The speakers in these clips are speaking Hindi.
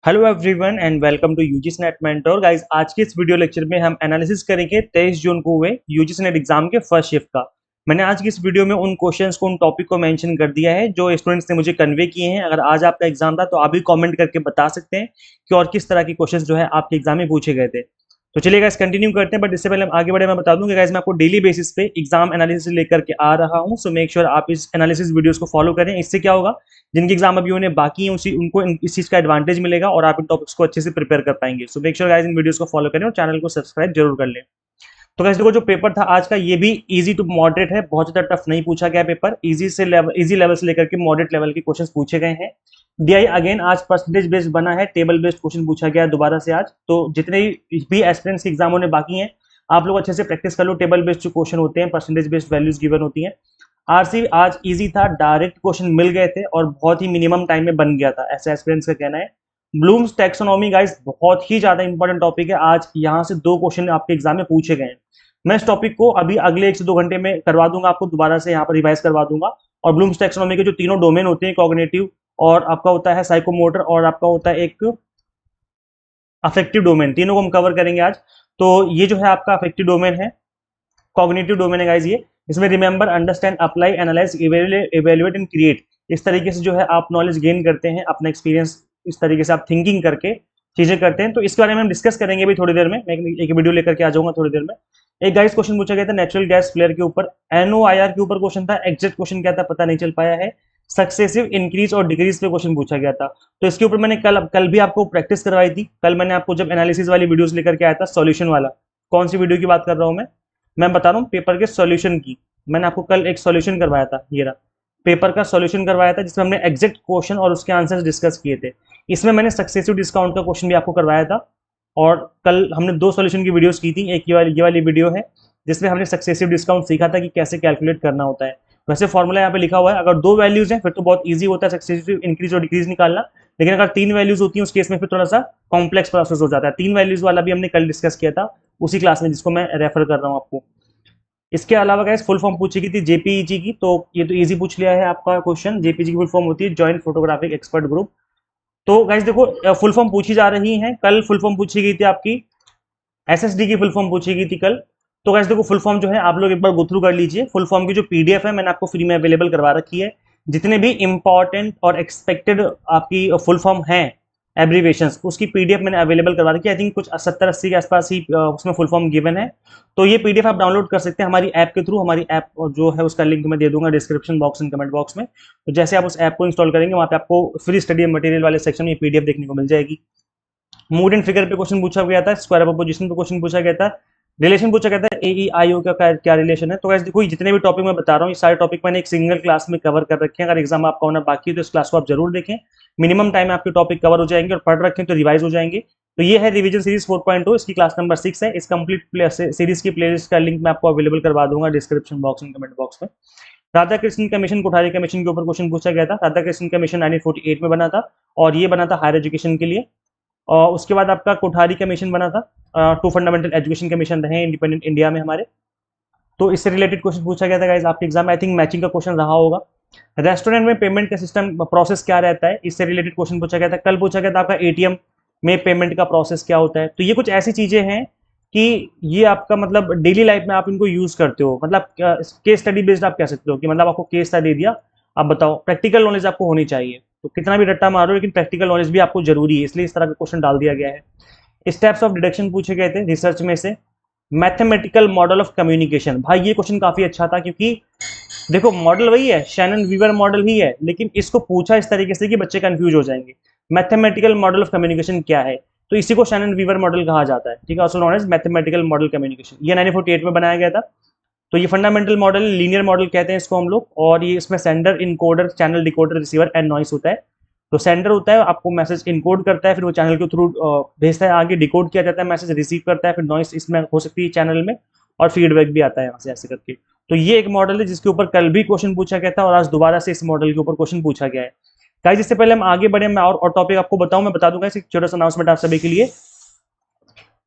Hello everyone and welcome to UGC NET mentor guys. आज के इस वीडियो लेक्चर में हम एनालिसिस करेंगे 23 जून को हुए यूजीसी नेट एग्जाम के फर्स्ट शिफ्ट का। मैंने आज की इस वीडियो में उन क्वेश्चंस को, उन टॉपिक को मेंशन कर दिया है जो स्टूडेंट्स ने मुझे कन्वे किए हैं। अगर आज आपका एग्जाम था तो आप भी कमेंट करके बता सकते हैं कि और किस तरह के क्वेश्चंस जो है आपके एग्जाम में पूछे गए थे। तो चलिए गाइस कंटिन्यू करते हैं, बट इससे पहले हम आगे बढ़े मैं बता दूं कि गाइस मैं आपको डेली बेसिस पे एग्जाम एनालिसिस लेकर के आ रहा हूं। सो मेक श्योर आप इस एनालिसिस वीडियोस को फॉलो करें। इससे क्या होगा, जिनके एग्जाम अभी उन्हें बाकी है उसी उनको इस चीज का एडवांटेज मिलेगा और आप इन टॉपिक्स को अच्छे से प्रिपेयर कर पाएंगे। So make sure guys in videos को फॉलो करें और चैनल को सब्सक्राइब जरूर कर लें। तो गाइस देखो, जो पेपर था आज का ये भी इजी टू मॉडरेट है, बहुत ज्यादा टफ नहीं पूछा गया पेपर। इजी लेवल से लेकर के मॉडरेट लेवल के क्वेश्चंस पूछे गए हैं। डीआई अगेन आज परसेंटेज बेस्ड बना है, टेबल बेस्ड क्वेश्चन पूछा गया दोबारा से आज। तो जितने भी एस्पिरेंट्स के एग्जाम होने बाकी हैं आप लोग अच्छे से प्रैक्टिस कर लो। टेबल बेस्ड जो क्वेश्चन होते हैं, परसेंटेज बेस्ड वैल्यूज गिवन होती हैं। आरसी आज इजी था, डायरेक्ट क्वेश्चन मिल गए थे और बहुत ही मिनिमम टाइम में बन गया था, ऐसा एस्पिरेंट्स का कहना है। ब्लूम्स टैक्सोनॉमी गाइस बहुत ही ज्यादा इंपॉर्टेंट टॉपिक है। आज यहाँ से 2 क्वेश्चन आपके एग्जाम में पूछे गए हैं। मैं इस टॉपिक को अभी अगले 1 से 2 घंटे में करवा दूंगा, आपको दोबारा से यहाँ पर रिवाइज करवा दूंगा। और ब्लूम्स टैक्सोनॉमी के जो तीनों डोमेन होते हैं, कॉग्निटिव और आपका होता है साइकोमोटर और आपका होता है एक अफेक्टिव डोमेन, तीनों को हम कवर करेंगे आज। तो ये जो है आपका अफेक्टिव डोमेन है, कॉग्निटिव डोमेन है गाइस ये। इसमें remember, understand, apply, analyse, evaluate and create, इस तरीके से जो है आप नॉलेज गेन करते हैं, अपना एक्सपीरियंस इस तरीके से आप थिंकिंग करके चीजें करते हैं। तो इसके बारे में हम डिस्कस करेंगे अभी थोड़ी देर में। मैं एक वीडियो लेकर के आ जाऊंगा थोड़ी देर में। एक गाइस क्वेश्चन पूछा गया था नेचुरल गैस फ्लेयर के ऊपर, एनओआईआर के ऊपर क्वेश्चन था। एग्जैक्ट क्वेश्चन क्या था पता नहीं चल पाया है। सक्सेसिव इंक्रीज और डिक्रीज पे क्वेश्चन पूछा गया था। तो इसके ऊपर मैंने कल भी आपको प्रैक्टिस करवाई थी। कल मैंने आपको जब एनालिसिस वाली वीडियोस लेकर के आया था, सॉल्यूशन वाला, कौन सी वीडियो की बात कर रहा हूं मैं बता रहा हूँ पेपर के सॉल्यूशन की। मैंने आपको कल एक सॉल्यूशन करवाया था, ये रहा पेपर का सॉल्यूशन करवाया था, जिसमें हमने एग्जैक्ट क्वेश्चन और उसके आंसर्स डिस्कस किए थे। इसमें मैंने सक्सेसिव डिस्काउंट का क्वेश्चन भी आपको करवाया था। और कल हमने 2 सॉल्यूशन की वीडियोस की थी। एक ये वाली वीडियो है जिसमें हमने सक्सेसिव डिस्काउंट सीखा था कि कैसे कैलकुलेट करना होता है। वैसे फॉर्मूला यहाँ पे लिखा हुआ है, अगर 2 वैल्यूज हैं फिर तो बहुत ईजी होता है सक्सेसिव इंक्रीज और डिक्रीज निकालना। लेकिन अगर 3 वैल्यूज होती हैं उस केस में फिर थोड़ा सा कॉम्प्लेक्स प्रोसेस हो जाता है। 3 वैल्यूज वाला भी हमने कल डिस्कस किया था उसी क्लास में, जिसको मैं रेफर कर रहा हूँ आपको। इसके अलावा गाइस फुल फॉर्म पूछी गई थी जेपीईजी की, तो ये तो इजी पूछ लिया है आपका क्वेश्चन। जेपीईजी की फुल फॉर्म होती है जॉइंट फोटोग्राफिक एक्सपर्ट ग्रुप। तो गाइस देखो, फुल फॉर्म पूछी जा रही है। कल फुल फॉर्म पूछी गई थी आपकी एसएसडी की, फुल फॉर्म पूछी गई थी कल। तो गाइस देखो, फुल फॉर्म जो है आप लोग एक बार गो थ्रू कर लीजिए। फुल फॉर्म की जो पीडीएफ है मैंने आपको फ्री में अवेलेबल करवा रखी है। जितने भी इंपॉर्टेंट और एक्सपेक्टेड आपकी फुल फॉर्म है, एब्रीवेशंस, उसकी पीडीएफ मैंने अवेलेबल करवा रखी है। आई थिंक कुछ 70-80 के आसपास ही उसमें फुल फॉर्म गिवन है। तो ये पीडीएफ आप डाउनलोड कर सकते हैं हमारी ऐप के थ्रू। हमारी ऐप जो है उसका लिंक मैं दे दूंगा description box and comment box में। तो जैसे आप उस ऐप को इंस्टॉल करेंगे वहां पे आपको फ्री स्टडी मटेरियल वाले सेक्शन में पीडीएफ देखने को मिल जाएगी। मूड एंड फिगर पे क्वेश्चन पूछा गया था, स्क्वायर ऑफ अपोजिशन पे क्वेश्चन पूछा गया था, रिलेशन पूछा गया था AEIO का क्या रिलेशन है। तो गाइस देखो, जितने भी टॉपिक मैं बता रहा हूँ ये सारे टॉपिक मैंने एक सिंगल क्लास में कवर कर रखे हैं। अगर एग्जाम आपका होना बाकी है तो इस क्लास को आप जरूर देखें। मिनिमम टाइम में आपके टॉपिक कवर हो जाएंगे और पढ़ रखें तो रिवाइज हो जाएंगे। तो ये है रिवीजन सीरीज 4.0, इसकी क्लास नंबर 6 है। इस कंप्लीट सीरीज की प्लेलिस्ट का लिंक मैं आपको अवेलेबल करवा दूंगा description box and comment box में। राधा कृष्ण कमीशन, कोठारी कमीशन के ऊपर क्वेश्चन पूछा गया था। राधा कृष्ण कमीशन 1948 में बना था और ये बना था हायर एजुकेशन के लिए। और उसके बाद आपका कोठारी कमीशन बना था, 2 फंडामेंटल एजुकेशन कमीशन रहे इंडिपेंडेंट इंडिया में हमारे। तो इससे रिलेटेड क्वेश्चन पूछा गया था गाइस आपके एग्जाम में। आई थिंक मैचिंग का क्वेश्चन रहा होगा। रेस्टोरेंट में पेमेंट का सिस्टम प्रोसेस क्या रहता है, इससे रिलेटेड क्वेश्चन पूछा गया था। कल पूछा गया था आपका एटीएम में पेमेंट का प्रोसेस क्या होता है। तो ये कुछ ऐसी चीजें हैं कि ये आपका मतलब डेली लाइफ में आप इनको यूज करते हो। मतलब केस स्टडी बेस्ड आप कह सकते हो कि मतलब आपको केस स्टडी दे दिया, आप बताओ, प्रैक्टिकल नॉलेज आपको होनी चाहिए। तो कितना भी रट्टा मारो लेकिन प्रैक्टिकल नॉलेज भी आपको जरूरी है, इसलिए इस तरह का क्वेश्चन डाल दिया गया है। स्टेप्स ऑफ डिडक्शन पूछे गए थे रिसर्च में से। मैथमेटिकल मॉडल ऑफ कम्युनिकेशन, भाई ये क्वेश्चन काफी अच्छा था क्योंकि देखो मॉडल वही है, शैनन वीवर मॉडल ही है, लेकिन इसको पूछा इस तरीके से कि बच्चे कंफ्यूज हो जाएंगे। मैथमेटिकल मॉडल ऑफ कम्युनिकेशन क्या है, तो इसी को शैनन वीवर मॉडल कहा जाता है, ठीक है, also known as mathematical model communication. ये 1948 में बनाया गया था। तो ये फंडामेंटल मॉडल, लीनियर मॉडल कहते हैं इसको हम लोग। और ये इसमें sender, encoder, channel, decoder, receiver and noise होता है। तो सेंडर होता है आपको मैसेज इनकोड करता है, फिर वो चैनल के थ्रू भेजता है आगे, डिकोड किया जाता है, मैसेज रिसीव करता है, फिर नॉइस इसमें हो सकती है चैनल में, और फीडबैक भी आता है यहाँ से ऐसे करके। तो ये एक मॉडल है जिसके ऊपर कल भी क्वेश्चन पूछा गया था और आज दोबारा से इस मॉडल के ऊपर क्वेश्चन पूछा गया है। गाइस इससे पहले हम आगे बढ़े, मैं और टॉपिक आपको बताऊं, मैं बता दूंगा एक छोटा सा अनाउंसमेंट आप सभी के लिए।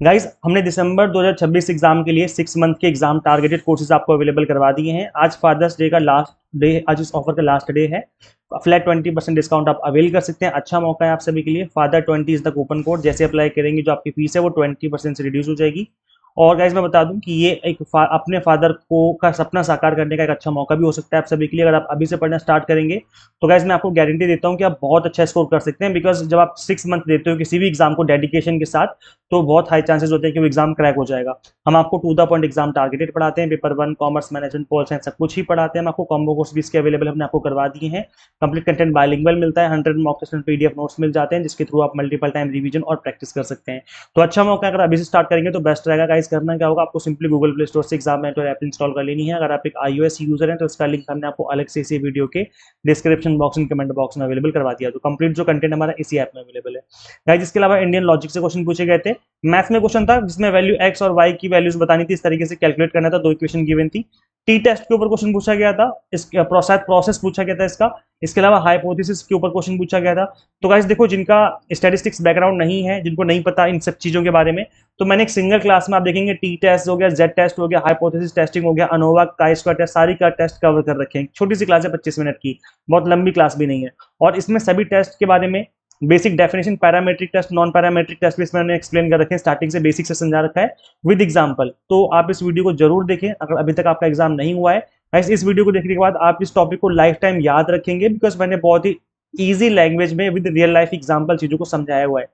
गाइस हमने दिसंबर 2026 एग्जाम के लिए 6 मंथ के एग्जाम टारगेटेड कोर्सेज आपको अवेलेबल करवा दिए हैं। आज फादर्स डे का लास्ट डे, आज इस ऑफर का लास्ट डे है। फ्लैट 20% डिस्काउंट आप अवेल कर सकते हैं। अच्छा मौका है आप सभी के लिए। Father 20 is the coupon code, जैसे अप्लाई करेंगे जो आपकी फीस है वो 20% से रिड्यूस हो जाएगी। और गाइज मैं बता दूं कि ये एक अपने फादर को का सपना साकार करने का एक अच्छा मौका भी हो सकता है आप सभी के लिए। अगर आप अभी से पढ़ना स्टार्ट करेंगे तो गाइज मैं आपको गारंटी देता हूं कि आप बहुत अच्छा स्कोर कर सकते हैं, बिकॉज जब आप 6 मंथ देते हो किसी भी एग्जाम को डेडिकेशन के साथ, तो बहुत हाई चांसेस होते हैं कि वो एग्जाम क्रैक हो जाएगा। हम आपको to the point exam targeted पढ़ाते हैं, paper 1 commerce management pol science सब कुछ ही पढ़ाते हैं। हम आपको कॉम्बो कोर्स भी इसके अवेलेबल हमने आपको करवा दिए हैं। कंप्लीट कंटेंट बाइलिंगुअल मिलता है, 100 mock test and PDF notes मिल जाते हैं जिसके थ्रू आप मल्टीपल टाइम रिवीजन और प्रैक्टिस कर सकते हैं। तो अच्छा मौका है, अगर अभी से स्टार्ट करेंगे तो बेस्ट रहेगा। गाइस करना क्या होगा, आपको सिंपली गूगल प्ले स्टोर से एग्जाम मेंटर ऐप इंस्टॉल कर लेनी है। अगर आप एक iOS यूजर हैं तो इसका लिंक हमने आपको अलग से इसी वीडियो के description box and comment box में अवेलेबल करवा दिया। तो कंप्लीट जो कंटेंट हमारा इसी ऐप में अवेलेबल है। गाइस इसके अलावा इंडियन लॉजिक से क्वेश्चन पूछे गए थे। मैथ्स में क्वेश्चन था जिसमें वैल्यू एक्स और वाई की वैल्यूज बतानी थी, इस तरीके से कैलकुलेट करना था। 2 इक्वेशन गिवन थी। टी टेस्ट के ऊपर क्वेश्चन पूछा गया था, इसका प्रोसेस पूछा गया था इसका। इसके अलावा हाइपोथेसिस के ऊपर क्वेश्चन पूछा गया था। तो गाइस देखो, जिनका स्टैटिस्टिक्स बैकग्राउंड नहीं है, जिनको नहीं पता इन सब चीजों के बारे में, तो मैंने एक सिंगल क्लास में आप देखेंगे टी टेस्ट हो गया, जेड टेस्ट हो गया, हाइपोथेसिस टेस्टिंग हो गया, अनोवा का स्क्वायर टेस्ट, सारी का टेस्ट कवर कर रखे हैं। छोटी सी क्लास है 25 मिनट की, बहुत लंबी क्लास भी नहीं है। और इसमें सभी टेस्ट के बारे में basic definition, parametric test, non parametric test भी इसमें मैंने एक्सप्लेन कर रखे हैं, स्टार्टिंग से बेसिक से समझा रखा है विद एग्जांपल। तो आप इस वीडियो को जरूर देखें अगर अभी तक आपका एग्जाम नहीं हुआ है। गाइस इस वीडियो को देखने के बाद आप इस टॉपिक को लाइफ टाइम याद रखेंगे, बिकॉज मैंने बहुत ही ईजी लैंग्वेज में विद रियल लाइफ एग्जाम्पल चीजों को समझाया हुआ है।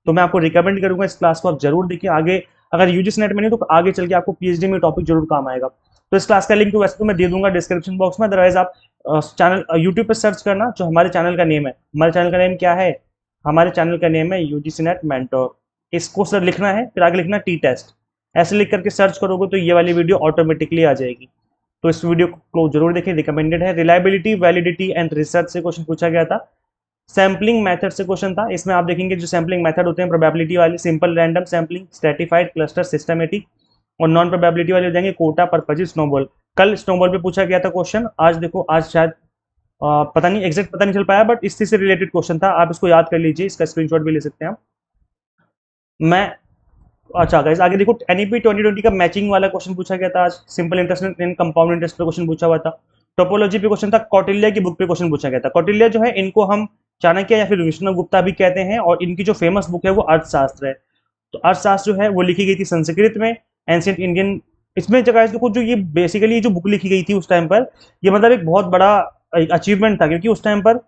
तो मैं आपको रिकमेंड करूंगा इस क्लास को आप जरूर देखिए। आगे अगर यूजीसी नेट में नहीं तो आगे चल के आपको पीएचडी में टॉपिक जरूर काम आएगा। तो इस क्लास का लिंक तो वैसे तो मैं दे दूंगा डिस्क्रिप्शन बॉक्स में, अदरवाइज आप चैनल यूट्यूब पर सर्च करना, जो हमारे चैनल का नेम है। हमारे चैनल का नेम क्या है? हमारे चैनल का नेम है यूजीसी नेट मेंटोर। इसको सर लिखना है, फिर आगे लिखना टी टेस्ट। ऐसे लिख करके सर्च करोगे तो ये वाली वीडियो ऑटोमेटिकली आ जाएगी। तो इस वीडियो को जरूर देखें, रिकमेंडेड है। रिलायबिलिटी, वैलिडिटी एंड रिसर्च से क्वेश्चन पूछा गया था। सैम्पलिंग मेथड से क्वेश्चन था। इसमें आप देखेंगे जो सैम्पलिंग मेथड होते हैं, प्रोबेबिलिटी वाले simple random sampling, stratified, cluster, systematic. और नॉन प्रोबेबिलिटी वाले हो जाएंगे कोटा, पर्पज, स्नोबॉल। कल स्नोबॉल पे पूछा गया था क्वेश्चन, आज देखो आज शायद पता नहीं, एग्जैक्ट पता नहीं चल पाया, बट इससे रिलेटेड क्वेश्चन था। आप इसको याद कर लीजिए, इसका स्क्रीनशॉट भी ले सकते हैं आप। मैं अच्छा गाइस आगे देखो, एनईपी 2020 का मैचिंग वाला क्वेश्चन पूछा गया था आज। Simple interest in compound interest पे क्वेश्चन पूछा हुआ था। टोपोलॉजी पे क्वेश्चन था। कौटिल्य की बुक पे क्वेश्चन पूछा गया था। कौटिल्य जो है, इनको हम चाणक्य या फिर विष्णु गुप्ता भी कहते हैं, और इनकी जो फेमस बुक है वो अर्थशास्त्र है। तो अर्थशास्त्र जो है वो लिखी गई थी संस्कृत में, एंशिएंट इंडियन। इसमें जगह देखो, जो ये बेसिकली जो बुक लिखी गई थी उस टाइम पर, ये मतलब एक बहुत बड़ा अचीवमेंट था, क्योंकि उस टाइम पर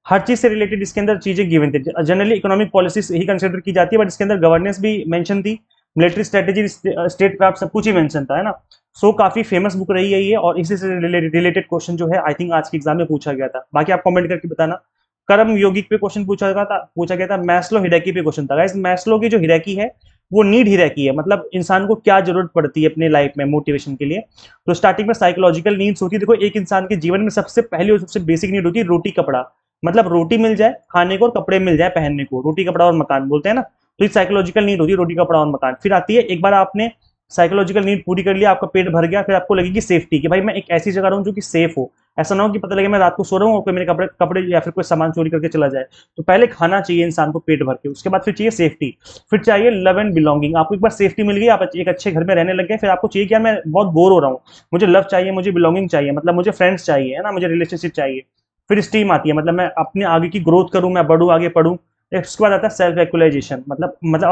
हर चीज से रिलेटेड इसके अंदर चीजें गिवन थी। जनरली इकोनॉमिक पॉलिसीज ही कंसिडर की जाती है, बट इसके अंदर गवर्नेंस भी मेंशन थी, मिलिट्री स्ट्रेटेजी, स्टेट क्राफ्ट, सब कुछ ही मेंशन था, है ना। सो काफी फेमस बुक रही है ये, और इसी से रिलेटेड क्वेश्चन जो है आई थिंक आज के एग्जाम में पूछा गया था। बाकी आप कमेंट करके बताना। कर्म योगिक पे क्वेश्चन पूछा गया था। मैस्लो हिराकी पे क्वेश्चन था। गाइस मैस्लो की जो हिराकी है वो नीड हिराकी है, मतलब इंसान को क्या जरूरत पड़ती है अपने लाइफ में मोटिवेशन के लिए। तो स्टार्टिंग में साइकोलॉजिकल नीड्स होती है। देखो, एक इंसान के जीवन में सबसे पहली और सबसे बेसिक नीड होती है रोटी कपड़ा। मतलब रोटी मिल जाए खाने को और कपड़े मिल जाए पहनने को, रोटी कपड़ा और मकान बोलते हैं ना। तो ये साइकोलॉजिकल नीड होती है, रोटी कपड़ा और मकान। फिर आती है, एक बार आपने साइकोलॉजिकल नीड पूरी कर लिया, आपका पेट भर गया, फिर आपको लगेगी सेफ्टी, कि भाई मैं एक ऐसी जगह रहूं जो कि सेफ हो। ऐसा ना हो कि पता लगे मैं रात को सो रहा हूँ और कोई मेरे कपड़े कपड़े या फिर कोई सामान चोरी करके चला जाए। तो पहले खाना चाहिए इंसान को पेट भर के, उसके बाद फिर चाहिए सेफ्टी, फिर चाहिए लव एंड बिलोंगिंग। आपको एक बार सेफ्टी मिल गई, आप एक अच्छे घर में रहने लग गए, फिर आपको चाहिए कि यार मैं बहुत बोर हो रहा हूँ, मुझे लव चाहिए, मुझे बिलोंगिंग चाहिए, मतलब मुझे फ्रेंड्स चाहिए, है ना, मुझे रिलेशनशिप चाहिए। फिर स्टीम आती है, मतलब मैं अपने आगे की ग्रोथ करूं, मैं बढ़ूं, आगे पढ़ूं। उसके बाद आता है सेल्फ एक्चुअलाइजेशन, मतलब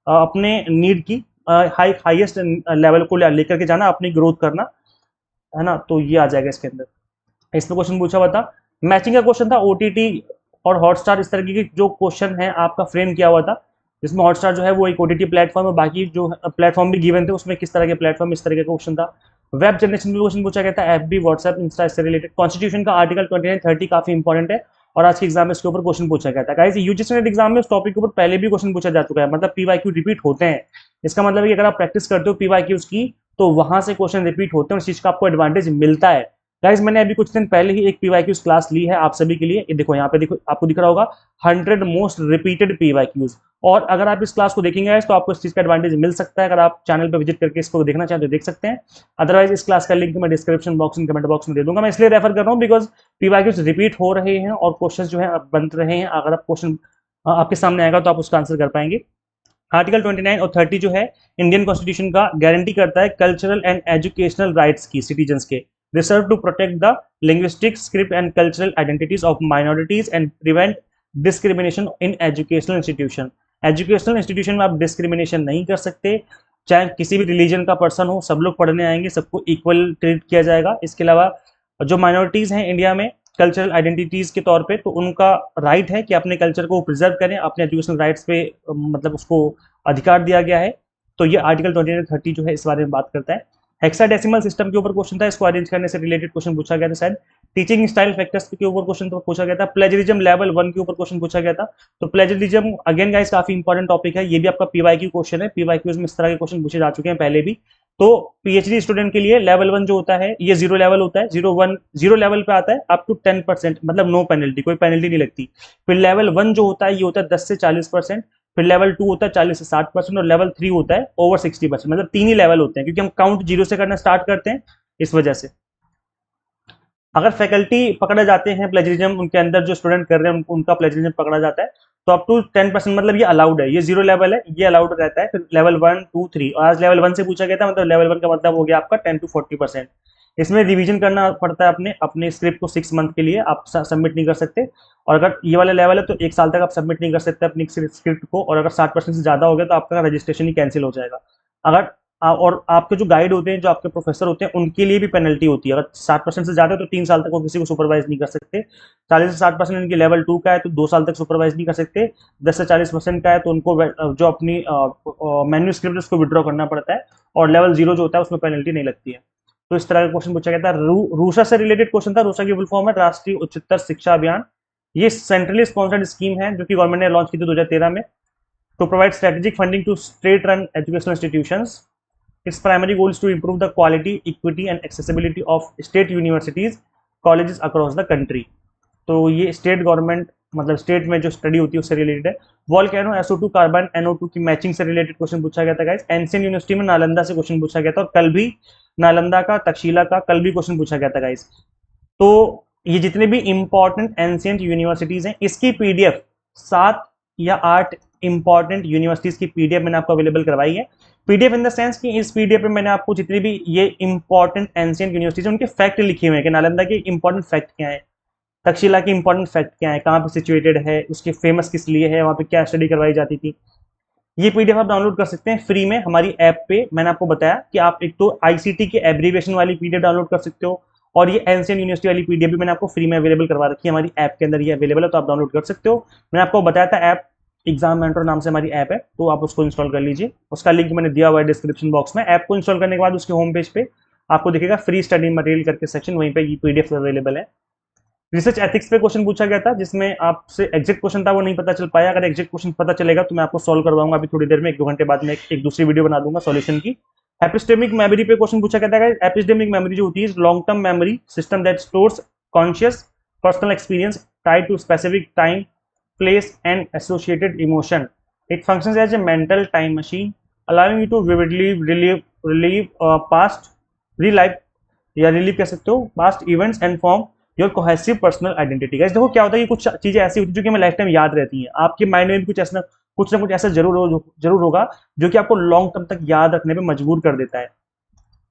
अपने नीड की हाईएस्ट लेवल को लेकर के जाना, अपनी ग्रोथ करना, है ना। तो ये आ जाएगा इसके अंदर। इसमें क्वेश्चन पूछा हुआ था। मैचिंग का क्वेश्चन था। ओटीटी और हॉटस्टार, इस तरह की जो क्वेश्चन है आपका फ्रेम किया हुआ था, जिसमें हॉटस्टार जो है वो एक ओटीटी प्लेटफॉर्म है, बाकी जो प्लेटफॉर्म भी गिवन थे उसमें किस तरह के प्लेटफॉर्म, इस तरह का क्वेश्चन था। वेब जनरेशन क्वेश्चन पूछा गया था। एफबी, व्हाट्सएप, इंस्टा से रिलेटेड। कॉन्स्टिट्यूशन का आर्टिकल 29-30 काफी इंपॉर्टेंट है, और आज के एग्जाम में इसके ऊपर क्वेश्चन पूछा गया था। गाइस यूजीसी नेट एग्जाम में उस टॉपिक के ऊपर पहले भी क्वेश्चन पूछा जा चुका है, मतलब पीवाईक्यू रिपीट होते हैं। इसका मतलब है कि अगर आप प्रैक्टिस करते हो पीवाईक्यूज की, तो वहां से क्वेश्चन रिपीट होते हैं, और इस चीज का आपको एडवांटेज मिलता है। गाइस मैंने अभी कुछ दिन पहले ही एक पीवाईक्यूज क्लास ली है आप सभी के लिए। ये देखो यहाँ पे, देखो आपको दिख रहा होगा 100 मोस्ट रिपीटेड पीवाईक्यूज। और अगर आप इस क्लास को देखेंगे तो आपको इस चीज का एडवांटेज मिल सकता है। अगर आप चैनल पर विजिट करके इसको देखना चाहें तो देख सकते हैं, अदरवाइज इस क्लास का लिंक मैं description box and comment box में दे दूंगा। मैं इसलिए रेफर कर रहा हूँ बिकॉज पीवाईक्यूज रिपीट हो रहे हैं और क्वेश्चन जो है बन रहे हैं। अगर आप क्वेश्चन आपके सामने आएगा तो आप उसका आंसर कर पाएंगे। आर्टिकल 29 और 30 जो है इंडियन कॉन्स्टिट्यूशन का गारंटी करता है कल्चरल एंड एजुकेशनल राइट्स की सिटीजन्स के। They serve to protect the linguistic, script and cultural identities of minorities and prevent discrimination in educational institution. Educational institution में आप डिस्क्रिमिनेशन नहीं कर सकते, चाहे किसी भी रिलीजन का पर्सन हो, सब लोग पढ़ने आएंगे, सबको इक्वल ट्रीट किया जाएगा। इसके अलावा जो माइनॉरिटीज़ हैं इंडिया में कल्चरल आइडेंटिटीज़ के तौर पे, तो उनका राइट है कि अपने कल्चर को प्रिजर्व करें, अपने एजुकेशनल राइट्स पे मतलब उसको अधिकार दिया गया है। तो ये आर्टिकल 29-30 जो है इस बारे में बात करता है। हेक्साडेसिमल सिस्टम के ऊपर क्वेश्चन था, इसको अरेंज करने से रिलेटेड क्वेश्चन पूछा गया था शायद। टीचिंग स्टाइल फैक्टर्स के ऊपर क्वेश्चन पूछा गया था। प्लेजरिज्म लेवल 1 के ऊपर क्वेश्चन पूछा गया था। तो प्लेजरिज्म अगेन गाइस काफी इंपॉर्टेंट टॉपिक है, ये भी आपका पीवाईक्यू क्वेश्चन है। पीवाईक्यूज में इस तरह के क्वेश्चन पूछे जा चुके हैं पहले भी। तो पीएचडी स्टूडेंट के लिए लेवल 1 जो होता है ये 0 लेवल होता है। 0 लेवल पे आता है अप टू 10%, मतलब नो पेनल्टी, कोई पेनल्टी नहीं लगती। फिर लेवल 1 जो होता है ये होता है 10 से 40%। फिर लेवल 2 होता है 40 से 60% और लेवल 3 होता है ओवर 60%। मतलब 3 ही लेवल होते हैं, क्योंकि हम काउंट 0 से करना स्टार्ट करते हैं इस वजह से। अगर फैकल्टी पकड़े जाते हैं प्लेजरिज्म, उनके अंदर जो स्टूडेंट कर रहे हैं उनका प्लेजरिज्म पकड़ा जाता है, तो अप टू 10%, मतलब ये अलाउड है। ये 0 लेवल है, ये अलाउड रहता है। फिर लेवल 1, 2, 3, आज लेवल 1 से पूछा गया था, मतलब लेवल 1 का मतलब हो गया आपका 10 to 40%। इसमें रिवीजन करना पड़ता है अपने स्क्रिप्ट को 6 मंथ के लिए, आप सबमिट नहीं कर सकते। और अगर ये वाला लेवल है तो 1 साल तक आप सबमिट नहीं कर सकते अपनी स्क्रिप्ट को, और अगर 60% से ज़्यादा हो गया तो आपका रजिस्ट्रेशन ही कैंसिल हो जाएगा। अगर और आपके जो गाइड होते हैं, जो आपके प्रोफेसर होते हैं, उनके लिए भी पेनल्टी होती है। अगर 60% से ज़्यादा है तो 3 साल तक वो किसी को सुपरवाइज नहीं कर सकते। 40 से 60% इनकी लेवल 2 का है तो 2 साल तक सुपरवाइज नहीं कर सकते। 10 से 40% का है तो उनको जो अपनी मैन्यू स्क्रिप्ट उसको विड्रॉ करना पड़ता है, और लेवल 0 जो होता है उसमें पेनल्टी नहीं लगती है। तो इस तरह का क्वेश्चन पूछा गया था। रूसा से रिलेटेड क्वेश्चन था। रूसा की फुल फॉर्म है राष्ट्रीय उच्चतर शिक्षा अभियान। ये सेंट्रली स्पॉन्सर्ड स्कीम है जो कि गवर्नमेंट ने लॉन्च की थी 2013 में, to provide strategic funding to state run educational institutions. Its primary goal is to improve the quality, equity and accessibility of state universities, colleges across the country. तो ये स्टेट गवर्नमेंट, मतलब स्टेट में जो स्टडी होती है उससे रिलेटेड है। वॉल्केनो SO2 कार्बन NO2 की मैचिंग से रिलेटेड क्वेश्चन पूछा गया था गाइस। एंशियंट यूनिवर्सिटी में नालंदा से क्वेश्चन पूछा गया था, और कल भी नालंदा का, तक्षशिला का कल भी क्वेश्चन पूछा गया था गाइस। तो ये जितने भी इंपॉर्टेंट एंशियंट यूनिवर्सिटीज हैं, इसकी पीडीएफ 7 या 8 इंपॉर्टेंट यूनिवर्सिटीज की पीडीएफ मैंने आपको अवेलेबल करवाई है। पीडीएफ इन द सेंस कि इस पीडीएफ में मैंने आपको जितनी भी ये इंपॉर्टेंट एंशियंट यूनिवर्सिटीज उनके फैक्ट लिखे हुए हैं कि नालंदा के इंपॉर्टेंट फैक्ट क्या है, तक्षशिला के इंपॉर्टेंट फैक्ट क्या है, कहाँ पे सिचुएटेड है, उसके फेमस किस लिए है, वहाँ पे क्या स्टडी करवाई जाती थी। ये पीडीएफ आप डाउनलोड कर सकते हैं फ्री में हमारी ऐप पे। मैंने आपको बताया कि आप एक तो आईसीटी के एब्रीविएशन वाली पीडीएफ डाउनलोड कर सकते हो, और ये एंशियंट यूनिवर्सिटी वाली पीडीएफ भी मैंने आपको फ्री में अवेलेबल करवा रखी है, हमारी ऐप के अंदर ये अवेलेबल है, तो आप डाउनलोड कर सकते हो। मैंने आपको बताया था ऐप एग्जाम मेंटर नाम से हमारी ऐप है, तो आप उसको इंस्टॉल कर लीजिए। उसका लिंक मैंने दिया हुआ है डिस्क्रिप्शन बॉक्स में। ऐप को इंस्टॉल करने के बाद उसके होम पेज पे आपको दिखेगा फ्री स्टडी मटेरियल करके सेक्शन, वहीं पे ये पीडीएफ अवेलेबल है। रिसर्च एथिक्स पे क्वेश्चन पूछा गया था, जिसमें आपसे एग्जैक्ट क्वेश्चन था वो नहीं पता चल पाया। अगर एग्जैक्ट क्वेश्चन पता चलेगा तो मैं आपको सॉल्व करवाऊंगा अभी थोड़ी देर में, 1-2 घंटे बाद में एक दूसरी वीडियो बना दूंगा सॉल्यूशन की। एपिस्टेमिक मेमोरी पे क्वेश्चन पूछा गया था। एपिस्टेमिक मेमोरी जो होती है long term memory system that stores conscious personal experience tied to specific time, place and associated emotion. It functions as a mental time machine, allowing you to vividly relive past, relive या relive कह सकते हो past events and form your cohesive personal identity। Guys देखो क्या होता है, ये कुछ चीजें ऐसी होती है जो कि हमें लाइफ टाइम याद रहती हैं। आपके माइंड में भी कुछ ना कुछ ऐसा जरूर होगा जो कि आपको लॉन्ग टर्म तक याद रखने पे मजबूर कर देता है।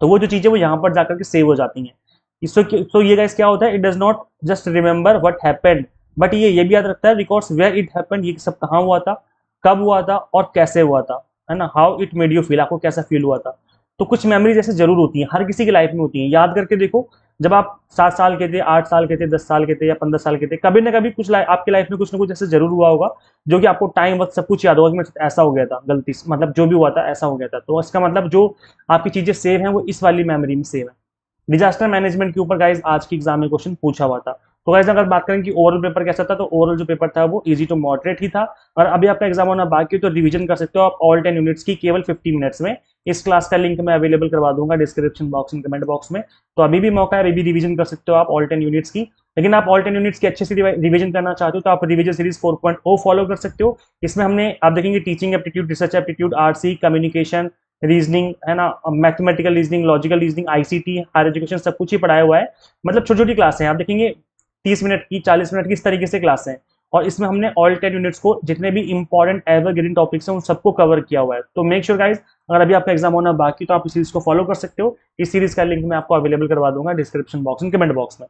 तो वो जो चीजें वो यहाँ पर जाकर के सेव हो जाती हैं। इसको ये गाइस क्या होता है, it does not just remember what happened, but ये भी याद रखता है रिकॉर्ड्स वेयर इट हैपेंड, ये सब कहाँ हुआ था, कब हुआ था और कैसे हुआ था, है ना। How it made you feel, आपको कैसा फील हुआ था। तो कुछ मेमोरीज ऐसे जरूर होती हैं, हर किसी की लाइफ में होती हैं। याद करके देखो, जब आप 7 साल के थे, 8 साल के थे, 10 साल के थे या 15 साल के थे, कभी ना कभी कुछ आपकी लाइफ में कुछ ना कुछ ऐसे जरूर हुआ होगा जो कि आपको टाइम वक्त सब कुछ याद होगा कि मेरे साथ ऐसा हो गया था, गलती से, मतलब जो भी हुआ था ऐसा हो गया था। तो इसका मतलब जो आपकी चीजें सेव हैं वो इस वाली मेमोरी में सेव है। डिजास्टर मैनेजमेंट के ऊपर गाइज आज की एग्जाम में क्वेश्चन पूछा हुआ था। तो गाइज अगर बात करें कि ओवरऑल पेपर कैसा था, तो ओवरऑल जो पेपर था वो इजी टू मॉडरेट ही था। और अभी आपका एग्जाम होना बाकी है तो रिवीजन कर सकते हो आप ऑल 10 यूनिट्स की केवल 50 मिनट्स में। इस क्लास का लिंक मैं अवेलेबल करवा दूंगा description box and comment box में। तो अभी भी मौका है, अभी भी रिवीजन कर सकते हो आप ऑल 10 यूनिट्स की। लेकिन आप ऑल 10 यूनिट्स की अच्छे से रिवीजन करना चाहते हो तो आप रिवीजन सीरीज 4.0 फॉलो कर सकते हो। इसमें हमने आप देखेंगे teaching aptitude, research aptitude, RC, communication, reasoning, है ना, mathematical reasoning, logical reasoning, ICT, higher education, सब कुछ ही पढ़ाया हुआ है। मतलब छोटी छोटी क्लास है, आप देखेंगे 30 मिनट की, 40 मिनट की, इस तरीके से क्लास है। और इसमें हमने ऑल 10 यूनिट्स को जितने भी इंपॉर्टेंट एवरग्रीन टॉपिक्स हैं उन सबको कवर किया हुआ है। तो मेक श्योर गाइज अगर अभी आपका एग्जाम होना बाकी तो आप इस सीरीज को फॉलो कर सकते हो। इस सीरीज का लिंक मैं आपको अवेलेबल करवा दूंगा डिस्क्रिप्शन बॉक्स में, कमेंट बॉक्स में।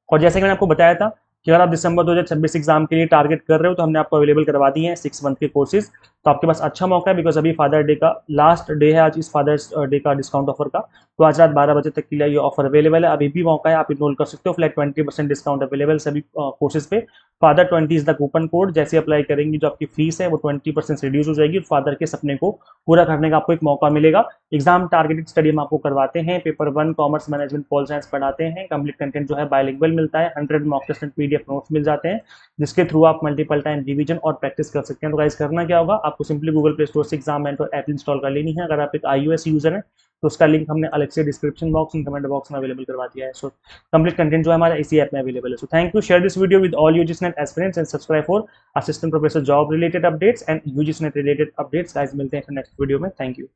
और जैसे कि मैंने आपको बताया था कि अगर आप दिसंबर 2026 एग्जाम के लिए टारगेट कर रहे हो तो हमने आपको अवेलेबल करवा दिए हैं 6 मंथ के कोर्सेज। तो आपके पास अच्छा मौका है, बिकॉज अभी फादर डे का लास्ट डे है आज, इस फादर्स डे का डिस्काउंट ऑफर का। तो आज रात 12 बजे तक के लिए ये ऑफर अवेलेबल है, अभी भी मौका है, आप इनरोल कर सकते हो। फ्लैट 20% डिस्काउंट अवेलेबल सभी कोर्सेज पे। Father 20 is the coupon code, जैसे अप्लाई करेंगे जो आपकी फीस है वो 20% रिड्यूस हो जाएगी। फादर के सपने को पूरा करने का आपको एक मौका मिलेगा। एग्जाम टारगेटेड स्टडी हम आपको करवाते हैं, paper 1 commerce management pol science पढ़ाते हैं, कंप्लीट कंटेंट जो है बायलिंगुअल मिलता है, 100 mock test and PDF notes मिल जाते हैं, जिसके थ्रू आप मल्टीपल टाइम रिवीजन और प्रैक्टिस कर सकते हैं। तो गाइस करना क्या होगा, आपको सिंपली गूगल प्ले स्टोर से एग्जाम मेंटर ऐप इंस्टॉल कर लेनी है। अगर आप एक iOS यूजर हैं तो उसका लिंक हमने अलग से description box and comment box में अवेलेबल करवा दिया है। सो कंप्लीट कंटेंट जो है हमारा इसी ऐप में अवेलेबल है। So thank you, share this video with all UGC net aspirants and subscribe for assistant professor job related updates and UGC net related updates. Guys मिलते हैं नेक्स्ट वीडियो में। Thank you.